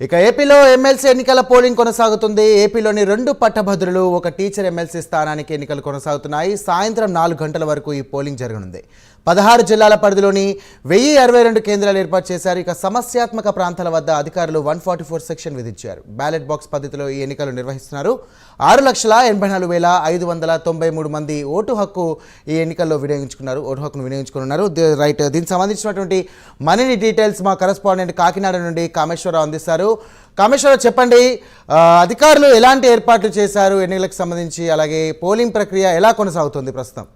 ఇక ఏపీలో ఎమ్మెల్సీ ఎన్నికల పోలింగ్ కొనసాగుతుంది. ఏపీలోని 2 పట్టభద్రులు, ఒక టీచర్ ఎమ్మెల్సీ స్థానానికి ఎన్నికలు కొనసాగుతున్నాయి. సాయంత్రం 4 గంటల వరకు ఈ పోలింగ్ జరగనుంది. 16 జిల్లాల పరిధిలోని 1062 కేంద్రాలు ఏర్పాటు చేశారు. ఇక సమస్యాత్మక ప్రాంతాల వద్ద అధికారులు 144 సెక్షన్ విధించారు. బ్యాలెట్ బాక్స్ పద్ధతిలో ఈ ఎన్నికలు నిర్వహిస్తున్నారు. 6,84,593 మంది ఓటు హక్కు ఈ ఎన్నికల్లో ఓటు హక్కును వినియోగించుకున్నారు. రైట్, దీనికి సంబంధించినటువంటి మనీ డీటెయిల్స్ మా కరెస్పాండెంట్ కాకినాడ నుండి కామేశ్వరరావు అందిస్తారు. కామేశ్వరరావు, చెప్పండి, అధికారులు ఎలాంటి ఏర్పాట్లు చేశారు ఎన్నికలకు సంబంధించి, అలాగే పోలింగ్ ప్రక్రియ ఎలా కొనసాగుతుంది ప్రస్తుతం?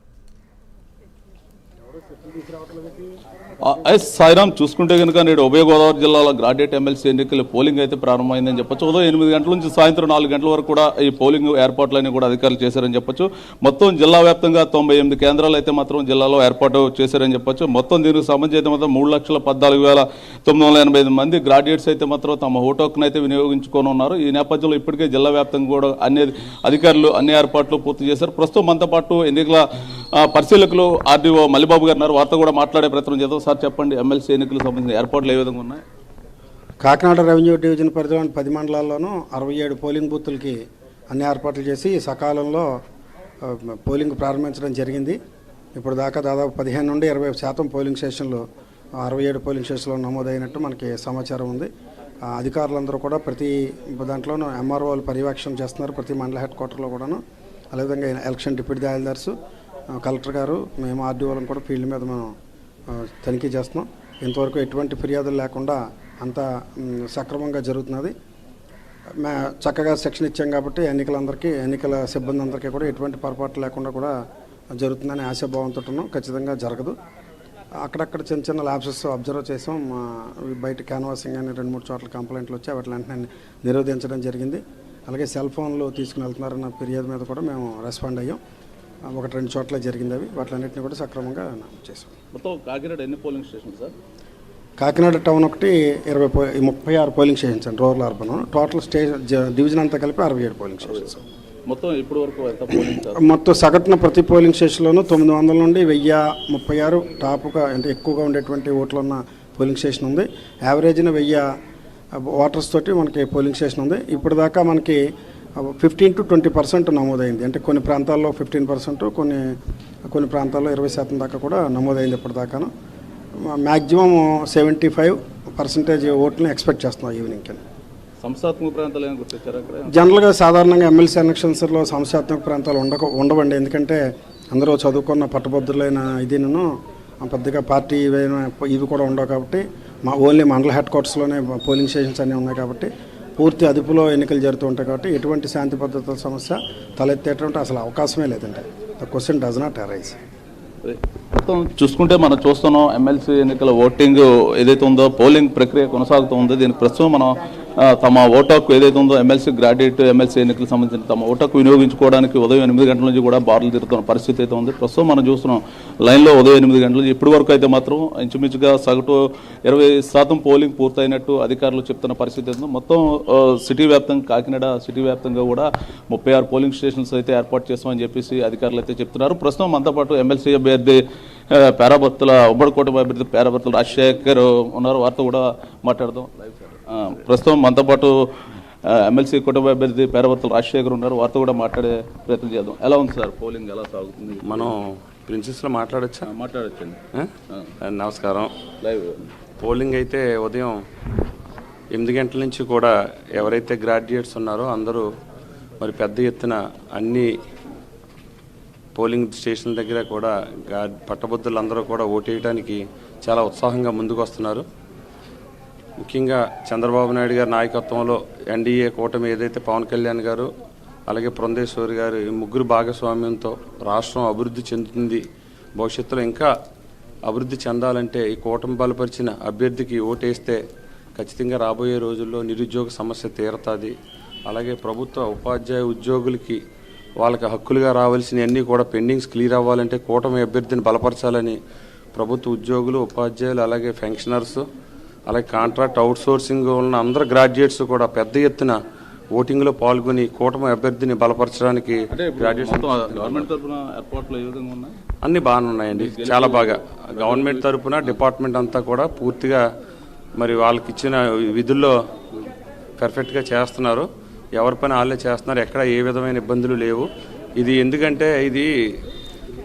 సాయిరామ్, చూసుకుంటే కనుక నేడు ఉభయ గోదావరి జిల్లాలో గ్రాడ్యుయేట్ ఎమ్మెల్సీ ఎన్నికల పోలింగ్ అయితే ప్రారంభమైందని చెప్పొచ్చు. ఉదయం 8 గంటల నుంచి సాయంత్రం 4 గంటల వరకు కూడా ఈ పోలింగ్ ఏర్పాట్లన్నీ కూడా అధికారులు చేశారని చెప్పొచ్చు. మొత్తం జిల్లా వ్యాప్తంగా 98 కేంద్రాలు అయితే మాత్రం జిల్లాలో ఏర్పాటు చేశారని చెప్పొచ్చు. మొత్తం దీనికి సంబంధించి అయితే మాత్రం 3,14,985 మంది గ్రాడ్యుయేట్స్ అయితే మాత్రం తమ ఓటు హక్కును అయితే వినియోగించుకొని ఉన్నారు. ఈ నేపథ్యంలో ఇప్పటికే జిల్లా వ్యాప్తంగా కూడా అధికారులు అన్ని ఏర్పాట్లు పూర్తి చేశారు. ప్రస్తుతం మనతో పాటు ఎన్నికల పరిశీలకులు ఆర్డీఓ మల్లిబాబు గారు ఉన్నారు. వారితో కూడా మాట్లాడే ప్రయత్నం చేద్దాం. సార్, చెప్పండి, ఎమ్మెల్సీ ఎన్నికలకు సంబంధించిన ఏర్పాట్లు ఏ విధంగా ఉన్నాయి? కాకినాడ రెవెన్యూ డివిజన్ పరిధిలోని 10 మండలాల్లోనూ 67 పోలింగ్ బూతులకి అన్ని ఏర్పాట్లు చేసి సకాలంలో పోలింగ్ ప్రారంభించడం జరిగింది. ఇప్పుడు దాకా దాదాపు 15 నుండి 20% పోలింగ్ స్టేషన్లు 67 పోలింగ్ స్టేషన్లో నమోదైనట్టు మనకి సమాచారం ఉంది. అధికారులందరూ కూడా ప్రతి దాంట్లోనూ ఎంఆర్ఓలు పర్యవేక్షణ చేస్తున్నారు, ప్రతి మండల హెడ్ క్వార్టర్లో కూడాను. అదేవిధంగా ఎలక్షన్ డిప్యూటీ తహసీల్దార్స్, కలెక్టర్ గారు, మేము ఆర్డీఓలను కూడా ఫీల్డ్ మీద మనం తనిఖీ చేస్తున్నాం. ఇంతవరకు ఎటువంటి ఫిర్యాదులు లేకుండా అంతా సక్రమంగా జరుగుతున్నది. చక్కగా శిక్షణ ఇచ్చాం కాబట్టి ఎన్నికల సిబ్బంది అందరికీ కూడా ఎటువంటి పొరపాటు లేకుండా కూడా జరుగుతుందని ఆశాభావంతో ఉన్నాం. ఖచ్చితంగా జరగదు. అక్కడక్కడ చిన్న చిన్న ల్యాబ్సెస్ అబ్జర్వ్ చేసాం. బయట క్యాన్వాసింగ్ అని 2-3 చోట్ల కంప్లైంట్లు వచ్చి వాటి వెంటనే నిరోధించడం జరిగింది. అలాగే సెల్ ఫోన్లు తీసుకుని వెళ్తున్నారన్న ఫిర్యాదు మీద కూడా మేము రెస్పాండ్ అయ్యాం. 1-2 చోట్ల జరిగింది. వాటిలన్నింటినీ కూడా సక్రమంగా చేసాం. మొత్తం కాకినాడ ఎన్ని polling station sir? Kakinada town ఒకటి 36 పోలింగ్ స్టేషన్స్ అండి, రూరల్ అర్బన్. టోటల్ డివిజన్ అంతా కలిపి 67 పోలింగ్ స్టేషన్స్. మొత్తం ఇప్పటి వరకు ఎంత పోలింగ్? మొత్తం సగటున ప్రతి పోలింగ్ స్టేషన్లోనూ 900 నుండి 1036 టాప్గా అంటే ఎక్కువగా ఉండేటువంటి ఓట్లు ఉన్న పోలింగ్ స్టేషన్ ఉంది. యావరేజ్న 1000 ఓటర్స్ తోటి మనకి పోలింగ్ స్టేషన్ ఉంది. ఇప్పుడు దాకా మనకి 15 to 20% నమోదైంది. అంటే కొన్ని ప్రాంతాల్లో 15%, కొన్ని ప్రాంతాల్లో 20% దాకా కూడా నమోదైంది ఇప్పటిదాకాను. మ్యాక్సిమం 75% ఓట్లను ఎక్స్పెక్ట్ చేస్తున్నాం ఈవినింగ్కి. సంస్థాత్మక ప్రాంతాలు ఏమైనా గుర్తించారు అక్కడ? జనరల్గా సాధారణంగా ఎమ్మెల్సీ ఎలక్షన్స్లో సంస్థాత్మక ప్రాంతాలు ఉండవండి. ఎందుకంటే అందరూ చదువుకున్న పట్టభద్రులైన ఇదిను పెద్దగా పార్టీ ఇవి కూడా ఉండవు కాబట్టి ఓన్లీ మండల హెడ్ క్వార్టర్స్లోనే పోలింగ్ స్టేషన్స్ అన్నీ ఉన్నాయి కాబట్టి పూర్తి అదుపులో ఎన్నికలు జరుగుతూ ఉంటాయి కాబట్టి ఎటువంటి శాంతి భద్రతల సమస్య తలెత్తేటువంటి అసలు అవకాశమే లేదండి. The question does not arise. మొత్తం చూసుకుంటే మనం చూస్తున్నాం, ఎమ్మెల్సీ ఎన్నికల ఓటింగ్ ఏదైతే ఉందో పోలింగ్ ప్రక్రియ కొనసాగుతూ ఉంది. దీనికి ప్రస్తుతం మనం తమ ఓటు హక్కు ఏదైతే ఉందో గ్రాడ్యుయేట్ ఎమ్మెల్సీ ఎన్నికలకు సంబంధించిన తమ ఓటు హక్కు వినియోగించుకోవడానికి ఉదయం 8 గంటల నుంచి కూడా బారులు తిరుగుతున్న పరిస్థితి అయితే ఉంది. ప్రస్తుతం మనం చూస్తున్నాం లైన్లో ఉదయం 8 గంటల నుంచి ఇప్పటి వరకు అయితే మాత్రం ఇంచుమించుగా సగటు 20% పోలింగ్ పూర్తయినట్టు అధికారులు చెప్తున్న పరిస్థితి ఉంది. మొత్తం సిటీ వ్యాప్తంగా, కాకినాడ సిటీ వ్యాప్తంగా కూడా 36 పోలింగ్ స్టేషన్స్ అయితే ఏర్పాటు చేస్తామని చెప్పేసి అధికారులు అయితే చెప్తున్నారు. ప్రస్తుతం మనతో పాటు ఎమ్మెల్సీ అభ్యర్థి పేరాబత్తుల ఉమ్మడి కూటమి అభ్యర్థి పేరాబత్తుల రాజశేఖర్ ఉన్నారు. వారితో కూడా మాట్లాడదాం. ప్రస్తుతం మనతో పాటు ఎమ్మెల్సీ కుటుంబ అభ్యర్థి పేరాబత్తుల రాజశేఖర్ ఉన్నారు. వారితో కూడా మాట్లాడే ప్రయత్నం చేద్దాం. ఎలా ఉంది సార్ పోలింగ్, ఎలా సాగుతుంది? మనం ప్రిన్సెస్లో మాట్లాడొచ్చండి. నమస్కారం. లైవ్ పోలింగ్ అయితే ఉదయం 8 గంటల నుంచి కూడా ఎవరైతే గ్రాడ్యుయేట్స్ ఉన్నారో అందరూ మరి పెద్ద ఎత్తున అన్ని పోలింగ్ స్టేషన్ల దగ్గర కూడా పట్టభద్రులందరూ కూడా ఓటేయడానికి చాలా ఉత్సాహంగా ముందుకు వస్తున్నారు. ముఖ్యంగా చంద్రబాబు నాయుడు గారి నాయకత్వంలో ఎన్డీఏ కూటమి ఏదైతే పవన్ కళ్యాణ్ గారు అలాగే పురంధేశ్వరి గారు ఈ ముగ్గురు భాగస్వామ్యంతో రాష్ట్రం అభివృద్ధి చెందుతుంది, భవిష్యత్తులో ఇంకా అభివృద్ధి చెందాలంటే ఈ కూటమి బలపరిచిన అభ్యర్థికి ఓటేస్తే ఖచ్చితంగా రాబోయే రోజుల్లో నిరుద్యోగ సమస్య తీరుతుంది. అలాగే ప్రభుత్వ ఉపాధ్యాయ ఉద్యోగులకి వాళ్ళకి హక్కులుగా రావాల్సినవన్నీ కూడా పెండింగ్స్ క్లియర్ అవ్వాలంటే కూటమి అభ్యర్థిని బలపరచాలని ప్రభుత్వ ఉద్యోగులు, ఉపాధ్యాయులు, అలాగే పెన్షనర్స్, అలాగే కాంట్రాక్ట్ అవుట్సోర్సింగ్ ఉన్న అందరు గ్రాడ్యుయేట్స్ కూడా పెద్ద ఎత్తున ఓటింగ్లో పాల్గొని కూటమి అభ్యర్థిని బలపరచడానికి అన్ని బాగానే ఉన్నాయండి. చాలా బాగా గవర్నమెంట్ తరఫున డిపార్ట్మెంట్ అంతా కూడా పూర్తిగా మరి వాళ్ళకి ఇచ్చిన విధుల్లో పర్ఫెక్ట్గా చేస్తున్నారు. ఎవరి పని వాళ్ళే చేస్తున్నారు. ఎక్కడ ఏ విధమైన ఇబ్బందులు లేవు. ఇది ఎందుకంటే ఇది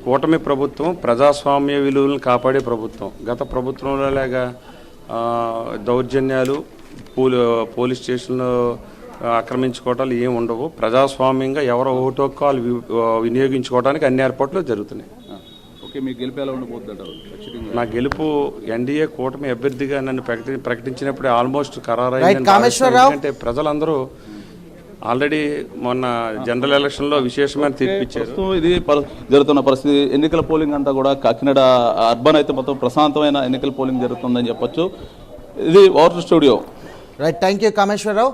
కూటమి ప్రభుత్వం, ప్రజాస్వామ్య విలువలను కాపాడే ప్రభుత్వం. గత ప్రభుత్వంలో లాగా దౌర్జన్యాలు, పోలీస్ స్టేషన్లు ఆక్రమించుకోవటాలు ఏమి ఉండవు. ప్రజాస్వామ్యంగా ఎవరో ఓటు హక్కు వాళ్ళు వినియోగించుకోవడానికి అన్ని ఏర్పాట్లు జరుగుతున్నాయి. ఓకే, మీ గెలుపు ఎలా ఉండబోతుందంటారు? నా గెలుపు ఎన్డీఏ కూటమి అభ్యర్థిగా నన్ను ప్రకటించినప్పుడు ఆల్మోస్ట్ Right, ఖరారైంది. కామేశ్వరరావు. ఎందుకంటే ప్రజలందరూ ఆల్రెడీ మొన్న జనరల్ ఎలక్షన్లో విశేషమైన తీర్పిచ్చారు. ప్రస్తుతం ఇది జరుగుతున్న పరిస్థితి. ఎన్నికల పోలింగ్ అంతా కూడా కాకినాడ అర్బన్ అయితే మొత్తం ప్రశాంతమైన ఎన్నికల పోలింగ్ జరుగుతుందని చెప్పొచ్చు. ఇది over studio. Right, thank you Kameswara Rao.